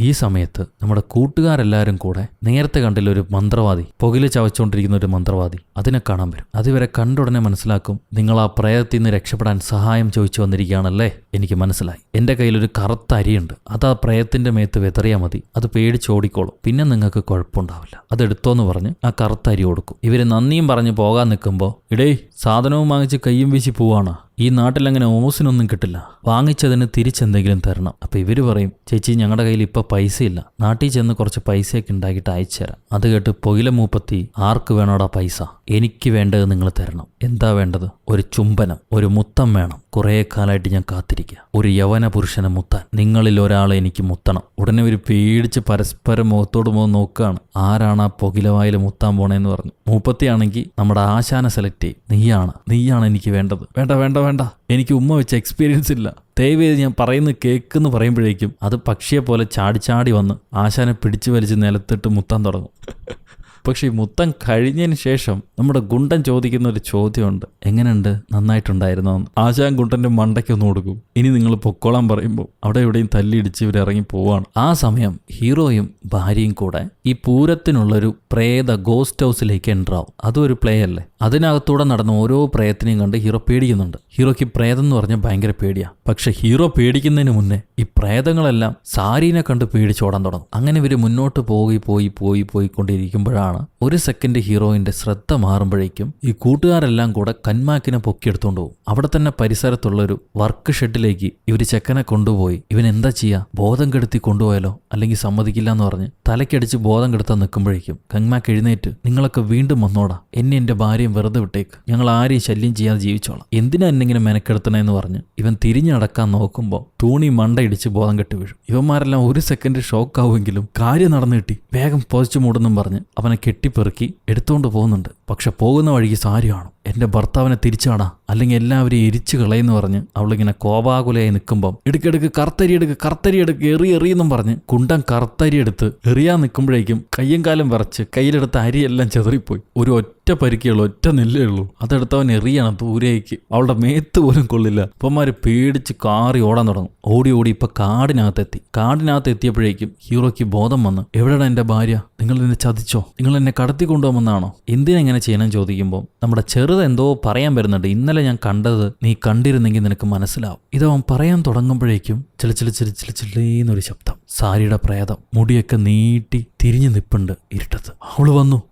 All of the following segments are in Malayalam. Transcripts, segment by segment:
ഈ സമയത്ത് നമ്മുടെ കൂട്ടുകാരെല്ലാവരും കൂടെ നേരത്തെ കണ്ടില്ല ഒരു മന്ത്രവാദി, പുകയില് ചവച്ചുകൊണ്ടിരിക്കുന്ന ഒരു മന്ത്രവാദി, അതിനെ കാണാൻ വരും. അതുവരെ കണ്ടുടനെ മനസ്സിലാക്കും, നിങ്ങൾ ആ പ്രേതത്തിൽ നിന്ന് രക്ഷപ്പെടാൻ സഹായം ചോദിച്ചു വന്നിരിക്കുകയാണല്ലേ. എനിക്ക് മനസ്സിലായി. എന്റെ കയ്യിലൊരു കറുത്ത അരിയുണ്ട്, അത് ആ പ്രേതത്തിന്റെ മേത്ത് വെതറിയാൽ മതി, അത് പേടിച്ചോടിക്കോളും, പിന്നെ നിങ്ങൾക്ക് കുഴപ്പമുണ്ടാവില്ല, അതെടുത്തോന്ന് പറഞ്ഞ് ആ കറുത്ത അരി കൊടുക്കും. ഇവര് നന്ദിയും പറഞ്ഞ് പോകാൻ നിൽക്കുമ്പോൾ, ഇടേ സാധനവും വാങ്ങിച്ച് കയ്യും വീശി പോവാണ്, ഈ നാട്ടിലങ്ങനെ ഓസിനൊന്നും കിട്ടില്ല, വാങ്ങിച്ചതിന് തിരിച്ചെന്തെങ്കിലും തരണം. അപ്പൊ ഇവര് പറയും, ചേച്ചി ഞങ്ങളുടെ കയ്യിൽ ഇപ്പൊ പൈസയില്ല, നാട്ടിൽ ചെന്ന് കുറച്ച് പൈസയൊക്കെ ഉണ്ടാക്കിയിട്ട് അയച്ചു തരാം. അത് കേട്ട് പുകയില മൂപ്പത്തി, ആർക്ക് വേണോടാ പൈസ? എനിക്ക് വേണ്ടത് നിങ്ങൾ തരണം. എന്താ വേണ്ടത്? ഒരു ചുംബനം, ഒരു മുത്തം വേണം. കുറേ കാലമായിട്ട് ഞാൻ കാത്തിരിക്കുക, ഒരു യവന പുരുഷനെ മുത്താൻ. നിങ്ങളിൽ ഒരാളെ എനിക്ക് മുത്തണം. ഉടനെ ഒരു പേടിച്ച് പരസ്പരം മുഖത്തോട് മുഖം നോക്കുകയാണ്, ആരാണ് ആ പുകയിലവായിൽ മുത്താൻ പോണേന്ന് പറഞ്ഞു. മൂപ്പത്തിയാണെങ്കിൽ നമ്മുടെ ആശാനെ സെലക്ട് ചെയ്യും, നീയാണ് എനിക്ക് വേണ്ടത്. വേണ്ട വേണ്ട വേണ്ട, എനിക്ക് ഉമ്മ വെച്ച എക്സ്പീരിയൻസ് ഇല്ല, ദയവേത് ഞാൻ പറയുന്നത് കേൾക്കെന്ന് പറയുമ്പോഴേക്കും അത് പക്ഷിയെ പോലെ ചാടി വന്ന് ആശാനെ പിടിച്ചു വലിച്ച് നിലത്തിട്ട് മുത്താൻ തുടങ്ങും. പക്ഷെ ഈ മുത്തം കഴിഞ്ഞതിന് ശേഷം നമ്മുടെ ഗുണ്ടൻ ചോദിക്കുന്ന ഒരു ചോദ്യമുണ്ട്, എങ്ങനെയുണ്ട്, നന്നായിട്ടുണ്ടായിരുന്നോ എന്ന്. ആശാൻ ഗുണ്ടന്റെ മണ്ടയ്ക്കൊന്ന് കൊടുക്കും. ഇനി നിങ്ങൾ പൊക്കോളാൻ പറയുമ്പോൾ അവിടെ എവിടെയും തല്ലിയിടിച്ച് ഇവരിറങ്ങി പോവാണ്. ആ സമയം ഹീറോയും ഭാര്യയും കൂടെ ഈ പൂരത്തിനുള്ളൊരു പ്രേത ഗോസ്റ്റ് ഹൗസിലേക്ക് എൻ്റർ ആവും. അതും ഒരു പ്ലേ അല്ലേ. അതിനകത്തൂടെ നടന്ന ഓരോ പ്രേതത്തിനെയും കണ്ട് ഹീറോ പേടിക്കുന്നുണ്ട്. ഹീറോയ്ക്ക് പ്രേതം എന്ന് പറഞ്ഞാൽ ഭയങ്കര പേടിയാ. പക്ഷെ ഹീറോ പേടിക്കുന്നതിന് മുന്നേ ഈ പ്രേതങ്ങളെല്ലാം സാരീനെ കണ്ട് പേടിച്ചോടാൻ തുടങ്ങും. അങ്ങനെ ഇവര് മുന്നോട്ട് പോയിക്കൊണ്ടിരിക്കുമ്പോഴാണ് ഒരു സെക്കൻഡ് ഹീറോയിന്റെ ശ്രദ്ധ മാറുമ്പോഴേക്കും ഈ കൂട്ടുകാരെല്ലാം കൂടെ കന്മാക്കിനെ പൊക്കിയെടുത്തോണ്ട് പോകും. അവിടെ തന്നെ പരിസരത്തുള്ളൊരു വർക്ക് ഷെഡിലേക്ക് ഇവര് ചെക്കനെ കൊണ്ടുപോയി, ഇവൻ എന്താ ചെയ്യാ, ബോധം കെടുത്തി കൊണ്ടുപോയാലോ, അല്ലെങ്കിൽ സമ്മതിക്കില്ല എന്ന് പറഞ്ഞ് തലക്കടിച്ച് ബോധം കെടുത്താൻ നിൽക്കുമ്പോഴേക്കും കന്മാക്ക് എഴുന്നേറ്റ്, നിങ്ങളൊക്കെ വീണ്ടും വന്നോടാ, എന്നെ എന്റെ ഭാര്യയും വെറുതെ വിട്ടേക്ക്, ഞങ്ങൾ ആരെയും ശല്യം ചെയ്യാതെ ജീവിച്ചോളാം, എന്തിനാ എന്നെങ്കിലും മെനക്കെടുത്തണേന്ന് പറഞ്ഞ് ഇവൻ തിരിഞ്ഞടക്കാൻ നോക്കുമ്പോൾ തൂണി മണ്ടയിടിച്ച് ബോധം കെട്ട് വീഴും. ഇവന്മാരെല്ലാം ഒരു സെക്കൻഡ് ഷോക്കാവുമെങ്കിലും കാര്യം നടന്നു കിട്ടി, വേഗം പൊതിച്ചു മൂടുന്നും പറഞ്ഞ് അവനെ കെട്ടിപ്പെറുക്കി എടുത്തുകൊണ്ട് പോകുന്നുണ്ട്. പക്ഷെ പോകുന്ന വഴിക്ക് സാരി കാണും, എന്റെ ഭർത്താവിനെ തിരിച്ചാടാ അല്ലെങ്കിൽ എല്ലാവരെയും എരിച്ചു കളയെന്ന് പറഞ്ഞ് അവളിങ്ങനെ കോപാകുലയായി നിൽക്കുമ്പം, എടുക്കെടുക്ക് കർത്തരി എടുക്ക് എറിയെന്നും പറഞ്ഞ് കുണ്ടൻ കർത്തരി എടുത്ത് എറിയാൻ നിൽക്കുമ്പോഴേക്കും കയ്യും കാലം വിറച്ച് കയ്യിലെടുത്ത അരിയെല്ലാം ചെതറിപ്പോയി. ഒരു ഒറ്റ പരിക്കുള്ളൂ, ഒറ്റ നെല്ലേ ഉള്ളൂ. അതെടുത്തവൻ എറിയണം ദൂരേക്ക്, അവളുടെ മേത്ത് പോലും കൊള്ളില്ല. ഇപ്പന്മാര് പേടിച്ച് കാറി ഓടാൻ തുടങ്ങും. ഓടി ഇപ്പൊ കാടിനകത്ത് എത്തിയപ്പോഴേക്കും ഹീറോയ്ക്ക് ബോധം വന്ന്, എവിടെയാണ് എന്റെ ഭാര്യ, നിങ്ങൾ എന്നെ ചതിച്ചോ, നിങ്ങൾ എന്നെ കടത്തി കൊണ്ടുപോകുമെന്നാണോ, എന്തിനെങ്ങനെ ചെയ്യണം ചോദിക്കുമ്പോൾ നമ്മുടെ ചെറുത് എന്തോ പറയാൻ വരുന്നുണ്ട്, ഇന്നലെ ഞാൻ കണ്ടത് നീ കണ്ടിരുന്നെങ്കിൽ നിനക്ക് മനസ്സിലാവും. ഇതവൻ പറയാൻ തുടങ്ങുമ്പോഴേക്കും ചിലന്നൊരു ശബ്ദം. സാരിയുടെ പ്രേതം മുടിയൊക്കെ നീട്ടി തിരിഞ്ഞു നിപ്പുണ്ട് ഇരുട്ടത്ത്.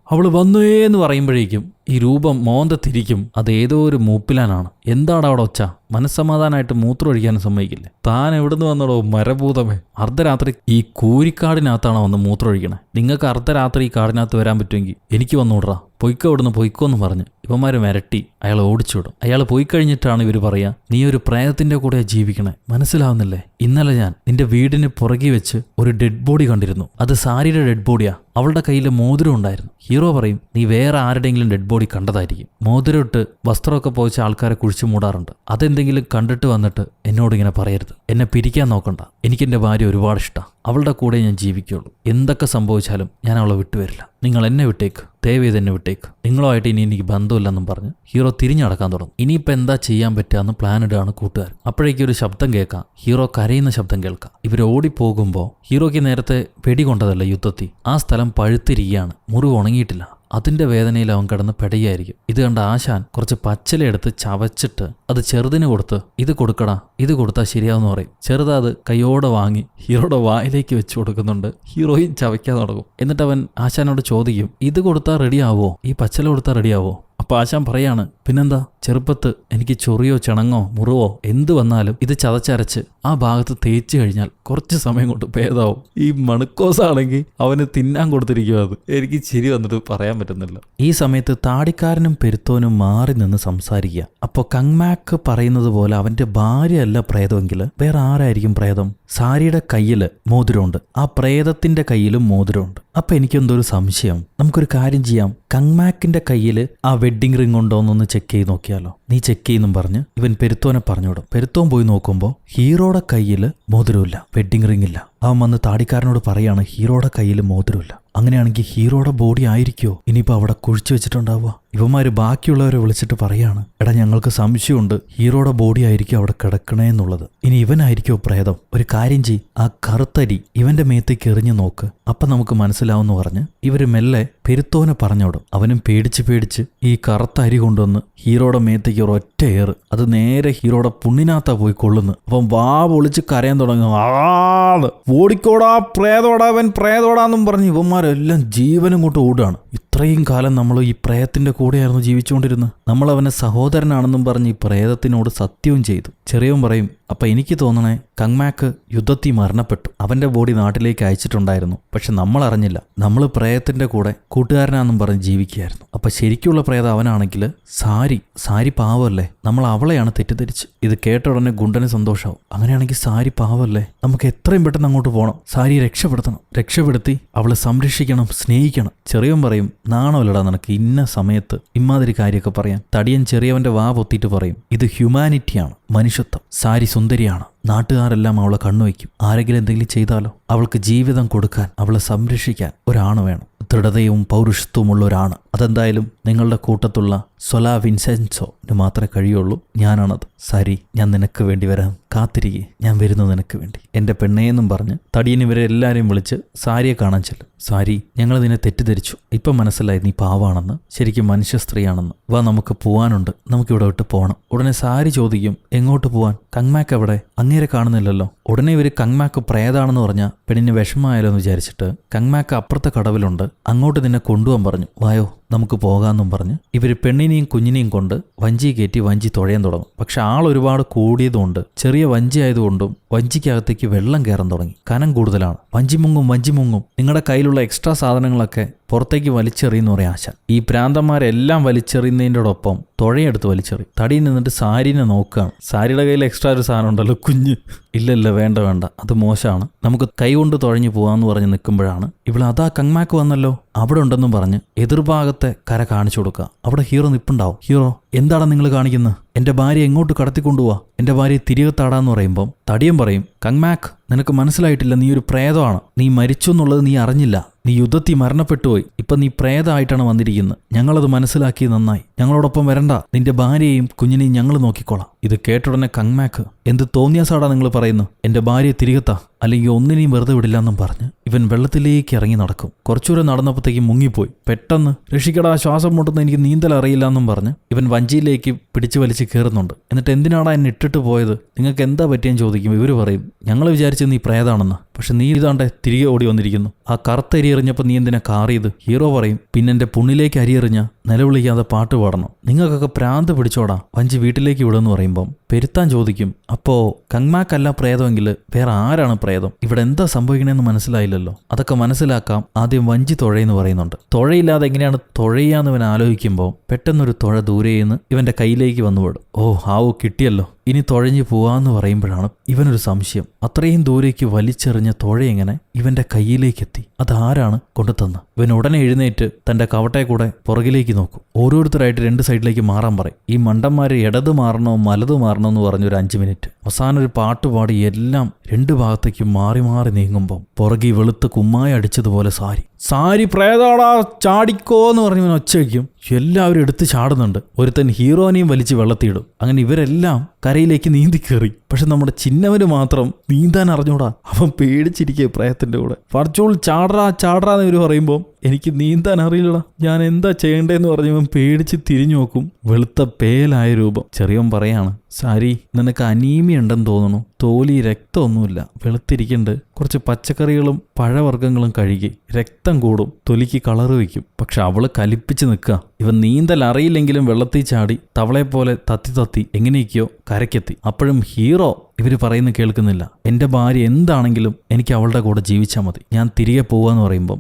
അവള് വന്നുവെന്ന് പറയുമ്പോഴേക്കും ഈ രൂപം മോന്തത്തിരിക്കും, അത് ഏതോ ഒരു മൂപ്പിലാനാണ്. എന്താണ് അവിടെ ഒച്ച? മനസ്സമാധാനമായിട്ട് മൂത്രം ഒഴിക്കാനും സമ്മതിക്കില്ലേ. താൻ എവിടുന്ന് വന്നടോ മരഭൂതമേ, അർദ്ധരാത്രി ഈ കൂരിക്കാടിനകത്താണോ വന്ന് മൂത്രം ഒഴിക്കണേ? നിങ്ങൾക്ക് അർദ്ധരാത്രി ഈ കാടിനകത്ത് വരാൻ പറ്റുമെങ്കിൽ എനിക്ക് വന്നുവിടറാ, പൊയ്ക്കോന്ന് പറഞ്ഞ് ഇവന്മാര് മിരട്ടി അയാൾ ഓടിച്ചുവിടും. അയാൾ പോയി കഴിഞ്ഞിട്ടാണ് ഇവർ പറയാ, നീ ഒരു പ്രേതത്തിന്റെ കൂടെ ജീവിക്കണേ, മനസ്സിലാവുന്നില്ലേ? ഇന്നലെ ഞാൻ നിന്റെ വീടിന് പുറകെ വെച്ച് ഒരു ഡെഡ് ബോഡി കണ്ടിരുന്നു, അത് സാരിയുടെ ഡെഡ് ബോഡിയാ, അവളുടെ കയ്യിൽ മോതിരം ഉണ്ടായിരുന്നു. ഹീറോ പറയും, നീ വേറെ ആരുടെയെങ്കിലും ഡെഡ് ബോഡി കണ്ടതായിരിക്കും, മോതിരം ഇട്ട് വസ്ത്രമൊക്കെ പോയിച്ച ആൾക്കാരെ കുഴിച്ചു മൂടാറുണ്ട്, അതെന്തെങ്കിലും കണ്ടിട്ട് വന്നിട്ട് എന്നോട് ഇങ്ങനെ പറയരുത്, എന്നെ പിരിക്കാൻ നോക്കണ്ട, എനിക്കെന്റെ ഭാര്യ ഒരുപാട് ഇഷ്ടമാണ്, അവളുടെ കൂടെ ഞാൻ ജീവിക്കുള്ളൂ, എന്തൊക്കെ സംഭവിച്ചാലും ഞാൻ അവളെ വിട്ടുവരില്ല, നിങ്ങൾ എന്നെ വിട്ടേക്ക്, ദയവേത് എന്നെ വിട്ടേക്ക്, നിങ്ങളുമായിട്ട് ഇനി എനിക്ക് ബന്ധമില്ലെന്നും പറഞ്ഞ് ഹീറോ തിരിഞ്ഞടക്കാൻ തുടങ്ങും. ഇനിയിപ്പോൾ എന്താ ചെയ്യാൻ പറ്റുകയെന്ന് പ്ലാൻ ഇടുകയാണ് കൂട്ടുകാർ. അപ്പോഴേക്കും ഒരു ശബ്ദം കേൾക്കാം, ഹീറോ കരയുന്ന ശബ്ദം കേൾക്കാം. ഇവർ ഓടിപ്പോകുമ്പോൾ ഹീറോയ്ക്ക് നേരത്തെ വെടികൊണ്ടതല്ല യുദ്ധത്തിൽ, ആ സ്ഥലം പഴുത്തിരിക്കുകയാണ്, മുറിവ് ഉണങ്ങിയിട്ടില്ല. അതിന്റെ വേദനയിൽ അവൻ കിടന്ന് പെടയായിരിക്കും. ഇത് കണ്ട ആശാൻ കുറച്ച് പച്ചിലയെടുത്ത് ചവച്ചിട്ട് അത് ചെറുതിന് കൊടുത്ത്, ഇത് കൊടുക്കടാ, ഇത് കൊടുത്താൽ ശരിയാവെന്ന് പറയും. ചെറുത് അത് കൈയോടെ വാങ്ങി ഹീറോയുടെ വായിലേക്ക് വെച്ച് കൊടുക്കുന്നുണ്ട്. ഹീറോയും ചവയ്ക്കാൻ തുടങ്ങും. എന്നിട്ട് അവൻ ആശാനോട് ചോദിക്കും, ഇത് കൊടുത്താൽ റെഡിയാവോ, ഈ പച്ചില കൊടുത്താൽ റെഡിയാവോ? അപ്പൊ ആശാൻ പറയാണ്, പിന്നെന്താ, ചെറുപ്പത്ത് എനിക്ക് ചൊറിയോ ചിണങ്ങോ മുറിവോ എന്ത് വന്നാലും ഇത് ചതച്ചരച്ച് ആ ഭാഗത്ത് തേച്ച് കഴിഞ്ഞാൽ കുറച്ച് സമയം കൊണ്ട് ഭേദാവും. ഈ മണക്കോസാണെങ്കിൽ അവന് തിന്നാൻ കൊടുത്തിരിക്കും. അത് എനിക്ക് ചിരി വന്നിട്ട് പറയാൻ പറ്റുന്നില്ല. ഈ സമയത്ത് താടിക്കാരനും പെരുത്തോനും മാറി നിന്ന് സംസാരിക്കുക. അപ്പോൾ കങ്മാക്ക് പറയുന്നത് പോലെ അവന്റെ ഭാര്യയല്ല പ്രേതമെങ്കിൽ വേറെ ആരായിരിക്കും പ്രേതം? സാരിയുടെ കയ്യില് മോതിരമുണ്ട്, ആ പ്രേതത്തിന്റെ കയ്യിലും മോതിരമുണ്ട്. അപ്പൊ എനിക്കെന്തോ ഒരു സംശയം. നമുക്കൊരു കാര്യം ചെയ്യാം, കങ്മാക്കിന്റെ കയ്യില് ആ വെഡ്ഡിംഗ് റിംഗ് ഉണ്ടോന്നൊന്ന് ചെക്ക് ചെയ്ത് നോക്കിയാലോ? നീ ചെക്ക് ചെയ്യുന്നും പറഞ്ഞ് ഇവൻ പെരുത്തോനെ പറഞ്ഞുവിടും. പെരുത്തോൻ പോയി നോക്കുമ്പോൾ ഹീറോയുടെ കയ്യില് മോതിരമില്ല, വെഡ്ഡിംഗ് റിംഗ് ഇല്ല. അവൻ വന്ന് താടിക്കാരനോട് പറയാണ്, ഹീറോയുടെ കയ്യിൽ മോതിരമില്ല. അങ്ങനെയാണെങ്കിൽ ഹീറോയുടെ ബോഡി ആയിരിക്കോ ഇനിയിപ്പോൾ അവിടെ കുഴിച്ചു വെച്ചിട്ടുണ്ടാവുക? ഇവന്മാര് ബാക്കിയുള്ളവരെ വിളിച്ചിട്ട് പറയാണ്, എടാ ഞങ്ങൾക്ക് സംശയമുണ്ട്, ഹീറോയുടെ ബോഡി ആയിരിക്കും അവിടെ കിടക്കണേ എന്നുള്ളത്. ഇനി ഇവനായിരിക്കോ പ്രേതം? ഒരു കാര്യം ചെയ്, ആ കറുത്തരി ഇവന്റെ മേത്തേക്ക് എറിഞ്ഞു നോക്ക്, അപ്പം നമുക്ക് മനസ്സിലാവുമെന്ന് പറഞ്ഞ് ഇവര് മെല്ലെ പെരുത്തോനെ പറഞ്ഞോടും. അവനും പേടിച്ച് ഈ കറുത്ത അരി കൊണ്ടുവന്ന് ഹീറോയുടെ മേത്തേക്ക് ഒരൊറ്റ ഏറ്, അത് നേരെ ഹീറോയുടെ പുണ്ണിനകത്താ പോയി കൊള്ളുന്നു. അപ്പം വാ പൊളിച്ച് കരയാൻ തുടങ്ങും. ഓടിക്കോടാ പ്രേതോടാ, അവൻ പ്രേതോടാന്നും പറഞ്ഞ് ഇവന്മാരെല്ലാം ജീവനും കൊണ്ട് ഓടുകയാണ്. ഇത്രയും കാലം നമ്മൾ ഈ പ്രേതത്തിന്റെ കൂടെയായിരുന്നു ജീവിച്ചുകൊണ്ടിരുന്നത്. നമ്മൾ അവനെ സഹോദരനാണെന്നും പറഞ്ഞ് ഈ പ്രേതത്തിനോട് സത്യവും ചെയ്തു. ചെറിയവൻ പറയും, അപ്പൊ എനിക്ക് തോന്നണേ കങ്മാക്ക് യുദ്ധത്തിൽ മരണപ്പെട്ടു, അവന്റെ ബോഡി നാട്ടിലേക്ക് അയച്ചിട്ടുണ്ടായിരുന്നു, പക്ഷെ നമ്മൾ അറിഞ്ഞില്ല. നമ്മൾ പ്രേതത്തിന്റെ കൂടെ കൂട്ടുകാരനാണെന്നും പറഞ്ഞ് ജീവിക്കുകയായിരുന്നു. അപ്പൊ ശരിക്കുള്ള പ്രേതം അവനാണെങ്കിൽ സാരി പാവല്ലേ, നമ്മൾ അവളെയാണ് തെറ്റിദ്ധരിച്ച്. ഇത് കേട്ട ഉടനെ ഗുണ്ടന് സന്തോഷമാവും. അങ്ങനെയാണെങ്കിൽ സാരി പാവല്ലേ, നമുക്ക് എത്രയും പെട്ടെന്ന് അങ്ങോട്ട് പോകണം, സാരിയെ രക്ഷപ്പെടുത്തി അവളെ സംരക്ഷിക്കണം, സ്നേഹിക്കണം. ചെറിയവൻ പറയും, നാണമല്ലടാ നിനക്ക് ഇന്ന സമയത്ത് ഇമാതിരി കാര്യമൊക്കെ പറയാൻ. തടിയൻ ചെറിയവന്റെ വാ പൊത്തിയിട്ട് പറയും, ഇത് ഹ്യൂമാനിറ്റിയാണ്, മനുഷ്യത്വം. സാരി സുന്ദരിയാണ്, നാട്ടുകാരെല്ലാം അവളെ കണ്ണുവയ്ക്കും. ആരെങ്കിലും എന്തെങ്കിലും ചെയ്താലോ? അവൾക്ക് ജീവിതം കൊടുക്കാൻ, അവളെ സംരക്ഷിക്കാൻ ഒരാണ് വേണം, ദൃഢതയും പൗരുഷത്വമുള്ള ഒരാണ്. അതെന്തായാലും നിങ്ങളുടെ കൂട്ടത്തുള്ള സൊലാ വിൻസെൻസോന് മാത്രമേ കഴിയുള്ളൂ. ഞാനാണത്. സാരി, ഞാൻ നിനക്ക് വേണ്ടി വരാൻ കാത്തിരിക്കെ, ഞാൻ വരുന്നു നിനക്ക് വേണ്ടി, എൻ്റെ പെണ്ണേന്നും പറഞ്ഞ് തടിയൻ ഇവരെ എല്ലാവരെയും വിളിച്ച് സാരിയെ കാണാൻ ചെല്ലും. സാരി, ഞങ്ങൾ നിന്നെ തെറ്റിദ്ധരിച്ചു, ഇപ്പം മനസ്സിലായി നീ പാവാണെന്ന്, ശരിക്കും മനുഷ്യ സ്ത്രീയാണെന്ന്. വാ നമുക്ക് പോവാനുണ്ട്, നമുക്കിവിടെ വിട്ട് പോകണം. ഉടനെ സാരി ചോദിക്കും, എങ്ങോട്ട് പോവാൻ? കങ്മാക്ക് എവിടെ? അങ്ങേരെ കാണുന്നില്ലല്ലോ. ഉടനെ ഇവർ കങ്മാക്ക് പ്രേതാണെന്ന് പറഞ്ഞാൽ പെണ്ണിന് വിഷമമായാലോ എന്ന് വിചാരിച്ചിട്ട് കങ്മാക്ക് അപ്പുറത്തെ കടവിലുണ്ട്, അങ്ങോട്ട് നിന്നെ കൊണ്ടുപോകാൻ പറഞ്ഞു, വായോ നമുക്ക് പോകാമെന്നും പറഞ്ഞ് ഇവർ പെണ്ണിനെയും കുഞ്ഞിനെയും കൊണ്ട് വഞ്ചി കയറ്റി വഞ്ചി തുഴയാൻ തുടങ്ങും. പക്ഷെ ആൾ ഒരുപാട് കൂടിയതുകൊണ്ട്, ചെറിയ വഞ്ചി ആയതുകൊണ്ടും വഞ്ചിക്കകത്തേക്ക് വെള്ളം കയറാൻ തുടങ്ങി. കനം കൂടുതലാണ്. വഞ്ചി മുങ്ങും. നിങ്ങളുടെ കയ്യിലുള്ള എക്സ്ട്രാ സാധനങ്ങളൊക്കെ പുറത്തേക്ക് വലിച്ചെറിയെന്ന് പറയാം ആശാൻ. ഈ പ്രാന്തന്മാരെല്ലാം വലിച്ചെറിയുന്നതിൻ്റെ ഒപ്പം തുഴയെടുത്ത് വലിച്ചെറിയും. തടിയിൽ നിന്നിട്ട് സാരിനെ നോക്കുകയാണ്. സാരിയുടെ കയ്യിൽ എക്സ്ട്രാ ഒരു സാധനം ഉണ്ടല്ലോ, കുഞ്ഞ്. ഇല്ല വേണ്ട, അത് മോശമാണ്, നമുക്ക് കൈ കൊണ്ട് തുഴഞ്ഞു പോകാമെന്ന് പറഞ്ഞ് നിൽക്കുമ്പോഴാണ് ഇവിടെ അതാ കങ്മാക്ക് വന്നല്ലോ, അവിടെ ഉണ്ടെന്നും പറഞ്ഞ് എതിർഭാഗത്തെ കര കാണിച്ചു കൊടുക്കുക. അവിടെ ഹീറോ നിൽപ്പുണ്ടാവും. ഹീറോ, എന്താണ് നിങ്ങൾ കാണിക്കുന്നത്? എൻ്റെ ഭാര്യ എങ്ങോട്ട് കടത്തിക്കൊണ്ടുപോവാ? എൻ്റെ ഭാര്യയെ തിരികെ താടാന്ന് പറയുമ്പം തടിയൻ പറയും, കങ്മാക്ക് നിനക്ക് മനസ്സിലായിട്ടില്ല, നീ ഒരു പ്രേതമാണ്, നീ മരിച്ചു എന്നുള്ളത് നീ അറിഞ്ഞില്ല, നീ യുദ്ധത്തിൽ മരണപ്പെട്ടുപോയി, ഇപ്പം നീ പ്രേതമായിട്ടാണ് വന്നിരിക്കുന്നത്, ഞങ്ങളത് മനസ്സിലാക്കി നന്നായി, ഞങ്ങളോടൊപ്പം വരണ്ട, നിന്റെ ഭാര്യയെയും കുഞ്ഞിനെയും ഞങ്ങൾ നോക്കിക്കോളാം. ഇത് കേട്ടുടനെ കങ്മാക്ക്, എന്ത് തോന്നിയാസാടാ നിങ്ങൾ പറയുന്നു, എൻ്റെ ഭാര്യയെ തിരികെത്താ, അല്ലെങ്കിൽ ഒന്നിനെയും വെറുതെ വിടില്ല എന്നും പറഞ്ഞ് ഇവൻ വെള്ളത്തിലേക്ക് ഇറങ്ങി നടക്കും. കുറച്ചുകൂടെ നടന്നപ്പോഴത്തേക്ക് മുങ്ങിപ്പോയി. പെട്ടെന്ന് രക്ഷിക്കടാ, ശ്വാസം മുട്ടുന്ന, എനിക്ക് നീന്തൽ അറിയില്ല എന്നും പറഞ്ഞ് ഇവൻ വഞ്ചിയിലേക്ക് പിടിച്ചു വലിച്ച് കയറുന്നുണ്ട്. എന്നിട്ട് എന്തിനാടാ എന്നെ ഇട്ടിട്ട് പോയത്, നിങ്ങൾക്ക് എന്താ പറ്റിയെന്ന് ചോദിക്കും. ഇവർ പറയും, ഞങ്ങൾ വിചാരിച്ചത് നീ പ്രേതാണെന്ന്, പക്ഷെ നീ ഇതാണ്ടെ തിരികെ ഓടി വന്നിരിക്കുന്നു. ആ കറുത്ത അരി എറിഞ്ഞപ്പോൾ നീ എന്തിനാ കാറിയത്? ഹീറോ പറയും, പിന്നെ എൻ്റെ പുണ്ണിലേക്ക് അരി എറിഞ്ഞ നിലവിളിക്കാതെ പാട്ട് പാടണം, നിങ്ങൾക്കൊക്കെ പ്രാന്ത് പിടിച്ചോടാ, വഞ്ചി വീട്ടിലേക്ക് വിടുമെന്ന് പറയുമ്പം പെരുത്താൻ ചോദിക്കും, അപ്പോ കങ്മാക്കല്ല പ്രേതമെങ്കിൽ വേറെ ആരാണ് പ്രേതം? ഇവിടെ എന്താ സംഭവിക്കണേന്ന് മനസ്സിലായില്ലല്ലോ. അതൊക്കെ മനസ്സിലാക്കാം, ആദ്യം വഞ്ചി തുഴയെന്ന് പറയുന്നുണ്ട്. തുഴയില്ലാതെ എങ്ങനെയാണ് തുഴയാന്ന് ഇവൻ ആലോചിക്കുമ്പോൾ പെട്ടെന്നൊരു തുഴ ദൂരേന്ന് ഇവന്റെ കയ്യിലേക്ക് വന്നുവിടും. ആവോ കിട്ടിയല്ലോ, ഇനി തുഴഞ്ഞു പോവാന്ന് പറയുമ്പോഴാണ് ഇവനൊരു സംശയം. അത്രയും ദൂരേക്ക് വലിച്ചെറിഞ്ഞ തുഴയെങ്ങനെ ഇവന്റെ കയ്യിലേക്ക് എത്തി? അതാരാണ് കൊണ്ടുതന്ന്? ഇവൻ ഉടനെ എഴുന്നേറ്റ് തന്റെ കവട്ടെ കൂടെ പുറകിലേക്ക് നോക്കും. ഓരോരുത്തരായിട്ട് 2 സൈഡിലേക്ക് മാറാൻ പറയും. ഈ മണ്ടന്മാര് ഇടത് മാറണോ വലത് മാറണോ എന്ന് പറഞ്ഞൊരു 5 മിനിറ്റ്. അവസാനം ഒരു പാട്ട് പാടി എല്ലാം 2 ഭാഗത്തേക്ക് മാറി നീങ്ങുമ്പം പുറകെ വെളുത്ത് കുമ്മായി അടിച്ചതുപോലെ സാരി പ്രേതാടാ, ചാടിക്കോ എന്ന് പറഞ്ഞവൻ ഒച്ച വയ്ക്കും. എല്ലാവരും എടുത്ത് ചാടുന്നുണ്ട്. ഒരുത്തൻ ഹീറോനെയും വലിച്ച് വെള്ളത്തിയിടും. അങ്ങനെ ഇവരെല്ലാം കരയിലേക്ക് നീന്തി കയറി. പക്ഷെ നമ്മുടെ ചിന്നവന് മാത്രം നീന്താൻ അറിഞ്ഞൂടാ. അവൻ പേടിച്ചിരിക്കുക പ്രേതത്തിന്റെ കൂടെ. ഫർജോൾ ചാടറാന്ന് ഇവർ പറയുമ്പോൾ എനിക്ക് നീന്താൻ അറിയില്ലടാ, ഞാൻ എന്താ ചെയ്യേണ്ടതെന്ന് പറഞ്ഞവൻ പേടിച്ച് തിരിഞ്ഞു നോക്കും. വെളുത്ത പേലായ രൂപം. ചെറിയവൻ പറയാണ്, സാരി നിനക്ക് അനീമിയ ഉണ്ടെന്ന് തോന്നുന്നു, തോലി രക്തമൊന്നുമില്ല, വെളുത്തിരിക്കുന്നുണ്ട്, കുറച്ച് പച്ചക്കറികളും പഴവർഗ്ഗങ്ങളും കഴുകി, രക്തം കൂടും, തൊലിക്ക് കളറ് വയ്ക്കും. പക്ഷെ അവള് കലിപ്പിച്ച് നിൽക്കുക. ഇവൻ നീന്തൽ അറിയില്ലെങ്കിലും വെള്ളത്തിൽ ചാടി തവളെപ്പോലെ തത്തി എങ്ങനെയൊക്കെയോ കരയ്ക്കെത്തി. അപ്പോഴും ഹീറോ ഇവര് പറയുന്നത് കേൾക്കുന്നില്ല. എൻ്റെ ഭാര്യ എന്താണെങ്കിലും എനിക്ക് അവളുടെ കൂടെ ജീവിച്ചാൽ മതി, ഞാൻ തിരികെ പോവാന്ന് പറയുമ്പം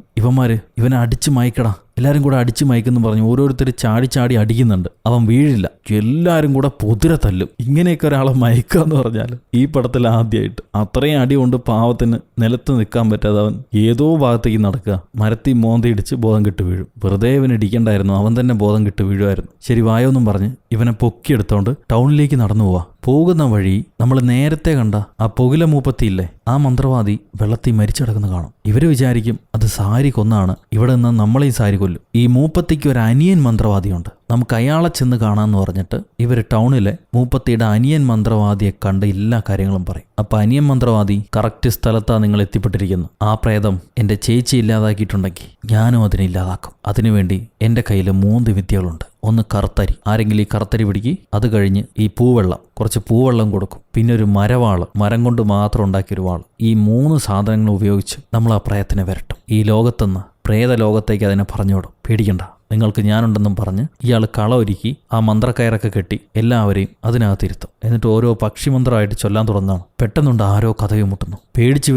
ഇവനെ അടിച്ചു മയക്കടാ, എല്ലാവരും കൂടെ അടിച്ചു മയക്കെന്ന് പറഞ്ഞ് ഓരോരുത്തർ ചാടി അടിക്കുന്നുണ്ട്. അവൻ വീഴില്ല. എല്ലാവരും കൂടെ പൊതിര തല്ലും. ഇങ്ങനെയൊക്കെ ഒരാളെ മയക്കുക എന്ന് പറഞ്ഞാൽ ഈ പടത്തിൽ ആദ്യമായിട്ട്. അത്രയും അടി കൊണ്ട് പാവത്തിന് നിലത്ത് നിൽക്കാൻ പറ്റാതെ അവൻ ഏതോ ഭാഗത്തേക്ക് നടക്കുക. മരത്തിൽ മോന്തി ഇടിച്ച് ബോധം കെട്ട് വീഴും. വെറുതെ ഇവൻ ഇടിക്കണ്ടായിരുന്നു, അവൻ തന്നെ ബോധം കെട്ട് വീഴുമായിരുന്നു. ശരി വായോന്നും പറഞ്ഞ് ഇവനെ പൊക്കിയെടുത്തോണ്ട് ടൗണിലേക്ക് നടന്നു പോവാ. പോകുന്ന വഴി നമ്മൾ നേരത്തെ കണ്ട ആ പുകില മൂപ്പത്തിയില്ലേ, ആ മന്ത്രവാദി വെള്ളത്തിൽ മരിച്ചടക്കുന്ന കാണും. ഇവര് വിചാരിക്കും അത് സാരി കൊന്നാണ്, ഇവിടെ നിന്ന് നമ്മളെയും സാരി കൊല്ലും. ഈ മൂപ്പത്തിക്ക് ഒരു അനിയൻ മന്ത്രവാദിയുണ്ട്, നമുക്ക് അയാളെ ചെന്ന് കാണാമെന്ന് പറഞ്ഞിട്ട് ഇവർ ടൗണിലെ മൂപ്പത്തിയുടെ അനിയൻ മന്ത്രവാദിയെ കണ്ട് എല്ലാ കാര്യങ്ങളും പറയും. അപ്പൊ അനിയൻ മന്ത്രവാദി കറക്റ്റ് സ്ഥലത്താണ് നിങ്ങൾ എത്തിപ്പെട്ടിരിക്കുന്നത്. ആ പ്രേതം എന്റെ ചേച്ചി ഇല്ലാതാക്കിയിട്ടുണ്ടെങ്കിൽ ഞാനും അതിനെ ഇല്ലാതാക്കും. അതിനുവേണ്ടി എന്റെ കയ്യിൽ 3 വിദ്യകളുണ്ട്. ഒന്ന് കറുത്തരി, ആരെങ്കിലും ഈ കറുത്തരി പിടിക്കി, അത് കഴിഞ്ഞ് ഈ പൂവെള്ളം, കുറച്ച് പൂവെള്ളം കൊടുക്കും, പിന്നെ ഒരു മരവാള്, മരം കൊണ്ട് മാത്രം ഉണ്ടാക്കിയൊരു വാള്. ഈ 3 സാധനങ്ങൾ ഉപയോഗിച്ച് നമ്മൾ ആ പ്രേതത്തിനെ വരട്ടും. ഈ ലോകത്തുനിന്ന് പ്രേത ലോകത്തേക്ക് അതിനെ പറഞ്ഞുവിടും. പേടിക്കണ്ട, നിങ്ങൾക്ക് ഞാനുണ്ടെന്നും പറഞ്ഞ് ഇയാൾ കള ഒരുക്കി ആ മന്ത്രക്കയറൊക്കെ കെട്ടി എല്ലാവരെയും അതിനകത്തിരുത്തും. എന്നിട്ട് ഓരോ പക്ഷിമന്ത്രമായിട്ട് ചൊല്ലാൻ തുടങ്ങാണ്. പെട്ടെന്നുണ്ട് ആരോ കഥകി മുട്ടുന്നു. പേടിച്ച്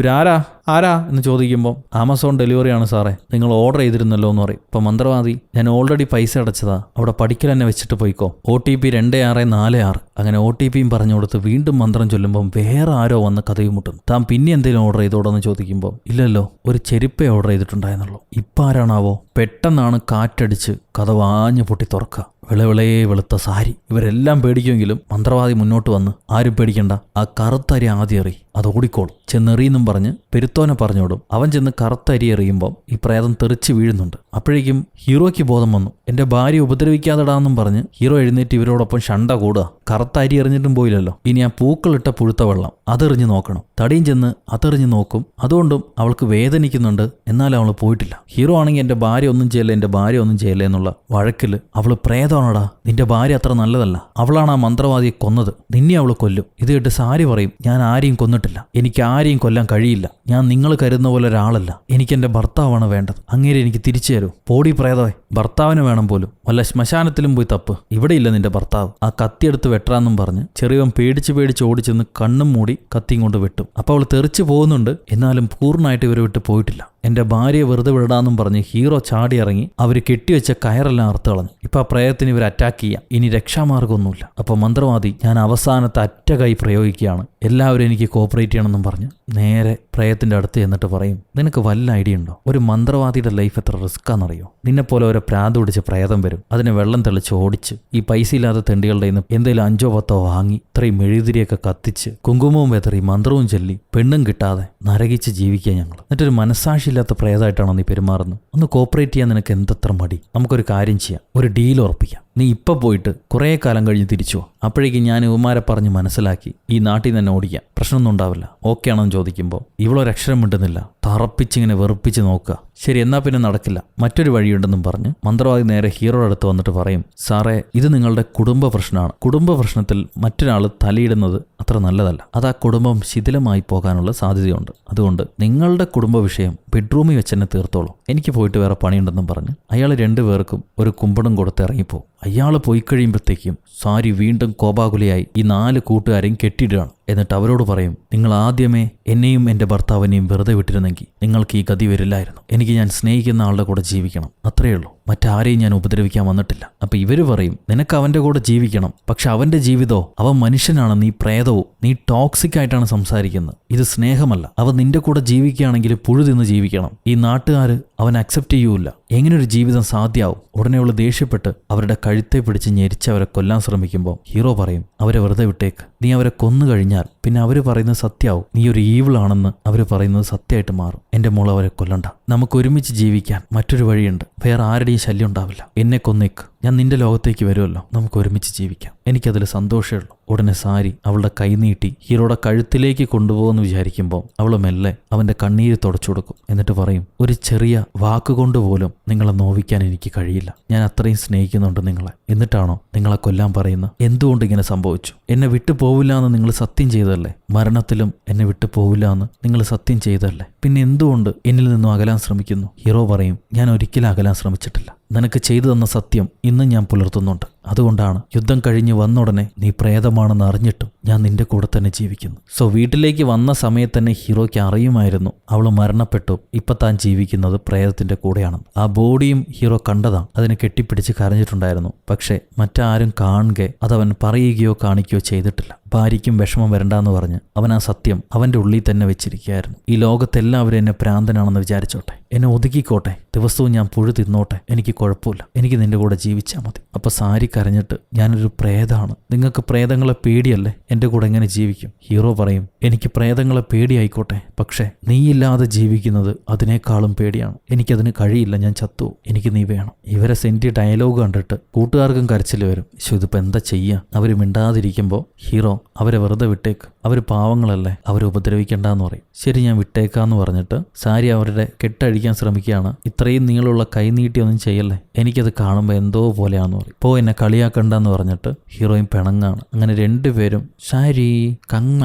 ആരാ എന്ന് ചോദിക്കുമ്പോൾ ആമസോൺ ഡെലിവറിയാണ് സാറേ, നിങ്ങൾ ഓർഡർ ചെയ്തിരുന്നല്ലോ എന്ന് പറയും. ഇപ്പം മന്ത്രവാദി, ഞാൻ ഓൾറെഡി പൈസ അടച്ചതാ, അവിടെ പഠിക്കൽ തന്നെ വെച്ചിട്ട് പോയിക്കോ, OTP 2646. അങ്ങനെ OTPയും പറഞ്ഞു കൊടുത്ത് വീണ്ടും മന്ത്രം ചൊല്ലുമ്പം വേറെ ആരോ വന്ന് കഥകി മുട്ടുന്നു. താൻ പിന്നെ എന്തെങ്കിലും ഓർഡർ ചെയ്തോടെന്ന് ചോദിക്കുമ്പോൾ ഇല്ലല്ലോ, ഒരു ചെരുപ്പേ ഓർഡർ ചെയ്തിട്ടുണ്ടായിരുന്നുള്ളൂ. ഇപ്പം ആരാണാവോ? പെട്ടെന്നാണ് കാറ്റടിച്ച് കഥ വാഞ്ഞു പൊട്ടി തുറക്കുക. വിളവിളേ വെളുത്ത സാരി. ഇവരെല്ലാം പേടിക്കുമെങ്കിലും മന്ത്രവാദി മുന്നോട്ട് വന്ന്, ആരും പേടിക്കണ്ട, ആ കറുത്തരി ആദ്യം എറി, അത് ഓടിക്കോളും, ചെന്നെറിയെന്നും പറഞ്ഞ് പെരുത്തോനെ പറഞ്ഞോടും. അവൻ ചെന്ന് കറുത്തരി എറിയുമ്പം ഈ പ്രേതം തെറിച്ച് വീഴുന്നുണ്ട്. അപ്പോഴേക്കും ഹീറോയ്ക്ക് ബോധം വന്നു. എന്റെ ഭാര്യ ഉപദ്രവിക്കാതെടാന്നും പറഞ്ഞ് ഹീറോ എഴുന്നേറ്റ് ഇവരോടൊപ്പം ഷണ്ട കൂടുക. കറുത്ത അരി എറിഞ്ഞിട്ടും പോയില്ലല്ലോ, ഇനി ആ പൂക്കളിട്ട പുഴുത്ത വെള്ളം അതെറിഞ്ഞ് നോക്കണം. തടിയും ചെന്ന് അതെറിഞ്ഞ് നോക്കും. അതുകൊണ്ടും അവൾക്ക് വേദനിക്കുന്നുണ്ട്, എന്നാലും അവൾ പോയിട്ടില്ല. ഹീറോ ആണെങ്കിൽ എന്റെ ഭാര്യ ഒന്നും ചെയ്യല്ലേ എന്നുള്ള വഴക്കിൽ അവള് പ്രേതമാണോടാ, നിന്റെ ഭാര്യ അത്ര നല്ലതല്ല, അവളാണ് ആ മന്ത്രവാദിയെ കൊന്നത്, നിന്നെ അവൾ കൊല്ലും. ഇത് കേട്ട് സാരി പറയും, ഞാൻ ആരെയും കൊന്നിട്ടില്ല, എനിക്ക് ആരെയും കൊല്ലാൻ കഴിയില്ല, ഞാൻ നിങ്ങൾ കരുതുന്ന പോലെ ഒരാളല്ല, എനിക്ക് എന്റെ ഭർത്താവാണ് വേണ്ടത്, അങ്ങേരെ എനിക്ക് തിരിച്ചു തരൂ. പോടി പ്രേതമേ, ഭർത്താവിന് വേണം പോലും, വല്ല ശ്മശാനത്തിലും പോയി തപ്പ്, ഇവിടെ ഇല്ല നിന്റെ ഭർത്താവ്. ആ കത്തിയെടുത്ത് വെട്ടാന്നും പറഞ്ഞ് ചെറിയവൻ പേടിച്ച് ഓടിച്ചെന്ന് കണ്ണും മൂടി കത്തിയും കൊണ്ട് വെട്ടും. അപ്പോൾ അവൾ തെറിച്ചു പോകുന്നുണ്ട്, എന്നാലും പൂർണ്ണമായിട്ട് ഇവരെ വിട്ട് പോയിട്ടില്ല. എന്റെ ഭാര്യയെ വെറുതെ വിടാന്നും പറഞ്ഞ് ഹീറോ ചാടി ഇറങ്ങി അവര് കെട്ടിവെച്ച കയറെല്ലാം അറുത്ത് കളഞ്ഞു. ഇപ്പൊ ആ പ്രേതത്തിന് ഇവർ അറ്റാക്ക് ചെയ്യാം, ഇനി രക്ഷാമാർഗമൊന്നുമില്ല. അപ്പൊ മന്ത്രവാദി, ഞാൻ അവസാനത്തെ അറ്റ കൈ പ്രയോഗിക്കുകയാണ്, എല്ലാവരും എനിക്ക് കോപ്പറേറ്റ് ചെയ്യണമെന്നും പറഞ്ഞ് നേരെ പ്രേതത്തിന്റെ അടുത്ത് ചെന്നിട്ട് പറയും, നിനക്ക് വല്ല ഐഡിയ ഉണ്ടോ, ഒരു മന്ത്രവാദിയുടെ ലൈഫ് എത്ര റിസ്ക്കാന്നറിയോ? നിന്നെപ്പോലെ ഓരോ പ്രാന്ത് പിടിച്ച് പ്രേതം വരും, അതിനെ വെള്ളം തെളിച്ച് ഓടിച്ച് ഈ പൈസ ഇല്ലാത്ത തെണ്ടികളുടെ നിന്ന് എന്തെങ്കിലും 5-10 വാങ്ങി ഇത്രയും മെഴുതിരിയൊക്കെ കത്തിച്ച് കുങ്കുമവും വെതറി മന്ത്രവും ചൊല്ലി പെണ്ണും കിട്ടാതെ നരകിച്ച് ജീവിക്കുക ഞങ്ങൾ. എന്നിട്ടൊരു മനസ്സാക്ഷിയില്ലാത്ത പ്രേതമായിട്ടാണോ നീ പെരുമാറുന്നത്? ഒന്ന് കോപ്പറേറ്റ് ചെയ്യാൻ നിനക്ക് എന്തത്ര മടി? നമുക്കൊരു കാര്യം ചെയ്യാം, ഒരു ഡീൽ ഉറപ്പിക്കാം. നീ ഇപ്പം പോയിട്ട് കുറേ കാലം കഴിഞ്ഞ് തിരിച്ചു പോ. അപ്പോഴേക്കും ഞാൻ ഇവന്മാരെ പറഞ്ഞ് മനസ്സിലാക്കി ഈ നാട്ടിൽ തന്നെ ഓടിക്കാം, പ്രശ്നമൊന്നും ഉണ്ടാവില്ല. ഓക്കെ ആണെന്ന് ചോദിക്കുമ്പോൾ ഇവളൊരക്ഷരം മിണ്ടുന്നില്ല, തറപ്പിച്ചിങ്ങനെ വെറുപ്പിച്ച് നോക്കുക. ശരി, എന്നാ പിന്നെ നടക്കില്ല, മറ്റൊരു വഴിയുണ്ടെന്നും പറഞ്ഞ് മന്ത്രവാദി നേരെ ഹീറോയുടെ അടുത്ത് വന്നിട്ട് പറയും, സാറേ, ഇത് നിങ്ങളുടെ കുടുംബ പ്രശ്നമാണ്. കുടുംബ പ്രശ്നത്തിൽ മറ്റൊരാൾ തലയിടുന്നത് അത്ര നല്ലതല്ല, അത് ആ കുടുംബം ശിഥിലമായി പോകാനുള്ള സാധ്യതയുണ്ട്. അതുകൊണ്ട് നിങ്ങളുടെ കുടുംബ വിഷയം ബെഡ്റൂമിൽ വെച്ച് തന്നെ തീർത്തോളൂ, എനിക്ക് പോയിട്ട് വേറെ പണിയുണ്ടെന്നും പറഞ്ഞ് അയാൾ 2 പേർക്കും ഒരു കുമ്പടും കൊടുത്ത് ഇറങ്ങിപ്പോവും. അയാൾ പോയി കഴിയുമ്പോഴത്തേക്കും സാരി വീണ്ടും കോപാകുലയായി ഈ 4 കൂട്ടുകാരെയും കെട്ടിയിടുകയാണ്. എന്നിട്ട് അവരോട് പറയും, നിങ്ങൾ ആദ്യമേ എന്നെയും എൻ്റെ ഭർത്താവിനെയും വെറുതെ വിട്ടിരുന്നെങ്കിൽ നിങ്ങൾക്ക് ഈ ഗതി വരില്ലായിരുന്നു. എനിക്ക് ഞാൻ സ്നേഹിക്കുന്ന ആളുടെ കൂടെ ജീവിക്കണം, അത്രയേ ഉള്ളൂ, മറ്റാരെയും ഞാൻ ഉപദ്രവിക്കാൻ വന്നിട്ടില്ല. അപ്പൊ ഇവര് പറയും, നിനക്ക് അവന്റെ കൂടെ ജീവിക്കണം, പക്ഷെ അവന്റെ ജീവിതമോ, അവൻ മനുഷ്യനാണ്, നീ പ്രേതവും, നീ ടോക്സിക് ആയിട്ടാണ് സംസാരിക്കുന്നത്, ഇത് സ്നേഹമല്ല. അവൻ നിന്റെ കൂടെ ജീവിക്കുകയാണെങ്കിൽ പുഴു തിന്ന് ജീവിക്കണം, ഈ നാട്ടുകാർ അവൻ അക്സെപ്റ്റ് ചെയ്യൂല, എങ്ങനൊരു ജീവിതം സാധ്യമാവും? ഉടനെ അവൾ ദേഷ്യപ്പെട്ട് അവരുടെ കഴുത്തെ പിടിച്ച് ഞെരിച്ച് അവരെ കൊല്ലാൻ ശ്രമിക്കുമ്പോൾ ഹീറോ പറയും, അവരെ വെറുതെ വിട്ടേക്ക്, നീ അവരെ കൊന്നു കഴിഞ്ഞാൽ പിന്നെ അവർ പറയുന്നത് സത്യമാവും, നീ ഒരു ഈവിളാണെന്ന് അവർ പറയുന്നത് സത്യമായിട്ട് മാറും. എന്റെ മോൾ അവരെ കൊല്ലണ്ട, നമുക്ക് ഒരുമിച്ച് ജീവിക്കാൻ മറ്റൊരു വഴിയുണ്ട്, വേറെ ആരുടെയും ശല്യം ഉണ്ടാവില്ല, എന്നെ കൊന്നേക്ക്, ഞാൻ നിന്റെ ലോകത്തേക്ക് വരുമല്ലോ, നമുക്ക് ഒരുമിച്ച് ജീവിക്കാം, എനിക്കതിൽ സന്തോഷമേ ഉള്ളൂ. ഉടനെ സാരി അവളുടെ കൈ നീട്ടി ഹീറോയുടെ കഴുത്തിലേക്ക് കൊണ്ടുപോകുമെന്ന് വിചാരിക്കുമ്പോൾ അവൾ മെല്ലെ അവന്റെ കണ്ണീര് തുടച്ചു കൊടുക്കും. എന്നിട്ട് പറയും, ഒരു ചെറിയ വാക്കുകൊണ്ട് പോലും നിങ്ങളെ നോവിക്കാൻ എനിക്ക് കഴിയില്ല, ഞാൻ അത്രയും സ്നേഹിക്കുന്നുണ്ട് നിങ്ങളെ, എന്നിട്ടാണോ നിങ്ങളെ കൊല്ലാൻ പറയുന്നത്? എന്തുകൊണ്ട് ഇങ്ങനെ സംഭവിച്ചു? എന്നെ വിട്ടു പോവില്ല എന്ന് നിങ്ങൾ സത്യം ചെയ്തല്ലേ, മരണത്തിലും എന്നെ വിട്ടു പോവില്ല എന്ന് നിങ്ങൾ സത്യം ചെയ്തല്ലേ, പിന്നെ എന്തുകൊണ്ട് എന്നിൽ നിന്നും അകലാൻ ശ്രമിക്കുന്നു? ഹീറോ പറയും, ഞാൻ ഒരിക്കലും അകലാൻ ശ്രമിച്ചിട്ടില്ല, നിനക്ക് ചെയ്തു തന്ന സത്യം ഇന്നും ഞാൻ പുലർത്തുന്നുണ്ട്, അതുകൊണ്ടാണ് യുദ്ധം കഴിഞ്ഞ് വന്നുടനെ നീ പ്രേതമാണെന്ന് അറിഞ്ഞിട്ടും ഞാൻ നിന്റെ കൂടെ തന്നെ ജീവിക്കുന്നു. സോ വീട്ടിലേക്ക് വന്ന സമയത്ത് തന്നെ ഹീറോയ്ക്ക് അറിയുമായിരുന്നു അവൾ മരണപ്പെട്ടു, ഇപ്പൊ താൻ ജീവിക്കുന്നത് പ്രേതത്തിന്റെ കൂടെയാണെന്ന്. ആ ബോഡിയും ഹീറോ കണ്ടതാണ്, അതിനെ കെട്ടിപ്പിടിച്ച് കരഞ്ഞിട്ടുണ്ടായിരുന്നു. പക്ഷെ മറ്റാരും കാണുകെ അതവൻ പറയുകയോ കാണിക്കുകയോ ചെയ്തിട്ടില്ല. ഭാര്യയ്ക്കും വിഷമം വരണ്ടെന്ന് പറഞ്ഞ് അവൻ ആ സത്യം അവന്റെ ഉള്ളിൽ തന്നെ വെച്ചിരിക്കുകയായിരുന്നു. ഈ ലോകത്തെല്ലാവരും എന്നെ ഭ്രാന്തനാണെന്ന് വിചാരിച്ചോട്ടെ, എന്നെ ഒതുക്കിക്കോട്ടെ, ദിവസവും ഞാൻ പുഴു തിന്നോട്ടെ, എനിക്ക് കുഴപ്പമില്ല, എനിക്ക് നിന്റെ കൂടെ ജീവിച്ചാൽ മതി. അപ്പൊ സാരി കരഞ്ഞിട്ട്, ഞാനൊരു പ്രേതാണ്, നിങ്ങൾക്ക് പ്രേതങ്ങളെ പേടിയല്ലേ, എൻ്റെ കൂടെ എങ്ങനെ ജീവിക്കും? ഹീറോ പറയും, എനിക്ക് പ്രേതങ്ങളെ പേടിയായിക്കോട്ടെ, പക്ഷേ നീയില്ലാതെ ജീവിക്കുന്നത് അതിനേക്കാളും പേടിയാണ്, എനിക്കതിന് കഴിയില്ല, ഞാൻ ചത്തു, എനിക്ക് നീ വേണം. ഇവരെ സെന്റി ഡയലോഗ് കണ്ടിട്ട് കൂട്ടുകാർക്കും കരച്ചിൽ വരും. ഇതിപ്പോ എന്താ ചെയ്യാ? അവർ മിണ്ടാതിരിക്കുമ്പോൾ ഹീറോ അവരെ വെറുതെ വിട്ടേക്ക്, അവർ പാവങ്ങളല്ലേ, അവരെ ഉപദ്രവിക്കണ്ടെന്ന് പറയും. ശരി, ഞാൻ വിട്ടേക്കാന്ന് പറഞ്ഞിട്ട് സാരി അവരുടെ കെട്ടഴിക്കാൻ ശ്രമിക്കുകയാണ്. ഇത്രയും നീളമുള്ള കൈ നീട്ടിയൊന്നും ചെയ്യല്ലേ, എനിക്കത് കാണുമ്പോൾ എന്തോ പോലെയാണെന്ന് പറയും. ഇപ്പോൾ എന്നെ കളിയാക്കണ്ടെന്ന് പറഞ്ഞിട്ട് ഹീറോയിൻ പിണങ്ങാണ്. അങ്ങനെ രണ്ടുപേരും ഷാരി കങ്മ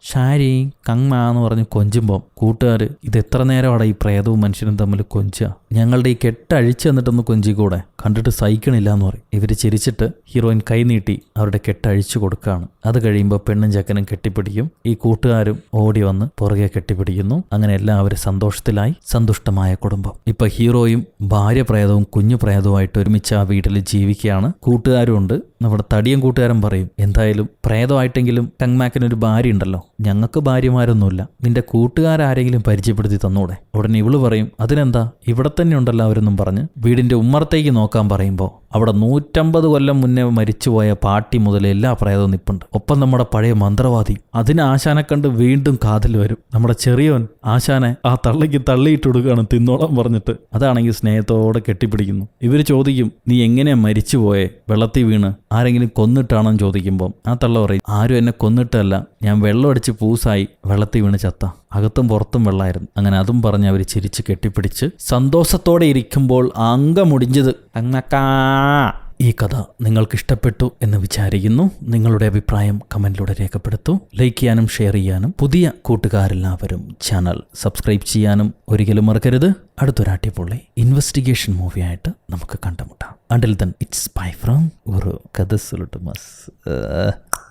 ഷാരി കങ്മ എന്ന് പറഞ്ഞ് കൊഞ്ചുമ്പോൾ കൂട്ടുകാർ, ഇത് എത്ര നേരമാണ് ഈ പ്രേതവും മനുഷ്യനും തമ്മിൽ കൊഞ്ചുക, ഞങ്ങളുടെ ഈ കെട്ടഴിച്ച് തന്നിട്ടൊന്ന് കൊഞ്ചിക്കൂടെ, കണ്ടിട്ട് സഹിക്കണില്ല എന്ന് പറയും. ഇവർ ചിരിച്ചിട്ട് ഹീറോയിൻ കൈ നീട്ടി അവരുടെ കെട്ടഴിച്ചു കൊടുക്കുകയാണ്. അത് കഴിയുമ്പോൾ പെണ്ണും ചക്കനും കെട്ടിപ്പിടിക്കും. ഈ കൂട്ടുകാരും ഓടി വന്ന് പുറകെ കെട്ടിപ്പിടിക്കുന്നു. അങ്ങനെ എല്ലാവരും സന്തോഷത്തിലായി. സന്തുഷ്ടമായ കുടുംബം. ഇപ്പൊ ഹീറോയും ഭാര്യ പ്രേതവും കുഞ്ഞു പ്രേതവുമായിട്ട് ഒരുമിച്ച് ആ വീട്ടിൽ ജീവിക്കുകയാണ്. കൂട്ടുകാരും ഉണ്ട്. നമ്മുടെ തടിയൻ കൂട്ടുകാരൻ പറയും, എന്തായാലും പ്രേതമായിട്ടെങ്കിലും കങ്മാക്കിനൊരു ഭാര്യ ഉണ്ടല്ലോ, ഞങ്ങൾക്ക് ഭാര്യമാരൊന്നുമില്ല, നിന്റെ കൂട്ടുകാരാരെങ്കിലും പരിചയപ്പെടുത്തി തന്നൂടെ? ഉടനെ ഇവള് പറയും, അതിനെന്താ, ഇവിടെ തന്നെ ഉണ്ടല്ലോ അവരെന്നും പറഞ്ഞ് വീടിന്റെ ഉമ്മറത്തേക്ക് നോക്കാൻ പറയുമ്പോൾ അവിടെ 150 കൊല്ലം മുന്നേ മരിച്ചുപോയ പാട്ടി മുതൽ എല്ലാ പ്രേതവും നിപ്പുണ്ട്. ഒപ്പം നമ്മുടെ പഴയ മന്ത്രവാദി. അതിന് ആശാനെ കണ്ട് വീണ്ടും കാതിൽ വരും. നമ്മുടെ ചെറിയോൻ ആശാനെ ആ തള്ളിക്ക് തള്ളിയിട്ട് കൊടുക്കുകയാണ് തിന്നോളാൻ പറഞ്ഞിട്ട്. അതാണെങ്കിൽ സ്നേഹത്തോടെ കെട്ടിപ്പിടിക്കുന്നു. ഇവർ ചോദിക്കും, നീ എങ്ങനെയാ മരിച്ചുപോയേ? വെള്ളത്തിൽ വീണ് ആരെങ്കിലും കൊന്നിട്ടാണെന്ന് ചോദിക്കുമ്പോൾ ആ തള്ള പറയും, ആരും എന്നെ കൊന്നിട്ടല്ല, ഞാൻ വെള്ളം അടിച്ച് പൂസായി വെള്ളത്തിൽ വീണ് ചത്ത, അകത്തും പുറത്തും വെള്ളമായിരുന്നു. അങ്ങനെ അതും പറഞ്ഞ് അവർ ചിരിച്ച് കെട്ടിപ്പിടിച്ച് സന്തോഷത്തോടെ ഇരിക്കുമ്പോൾ അങ്കമുടിഞ്ഞത് അങ്ങക്കാ. ഈ കഥ നിങ്ങൾക്ക് ഇഷ്ടപ്പെട്ടു എന്ന് വിചാരിക്കുന്നു. നിങ്ങളുടെ അഭിപ്രായം കമന്റിലൂടെ രേഖപ്പെടുത്തൂ. ലൈക്ക് ചെയ്യാനും ഷെയർ ചെയ്യാനും പുതിയ കൂട്ടുകാരെല്ലാവരും ചാനൽ സബ്സ്ക്രൈബ് ചെയ്യാനും ഒരിക്കലും മറക്കരുത്. അടുത്തൊരു അടിപൊളി ഇൻവെസ്റ്റിഗേഷൻ മൂവിയായിട്ട് നമുക്ക് കണ്ടുമുട്ടാം. Until then it's bye from ഒരു കഥ സുലുട്ട് മസ്.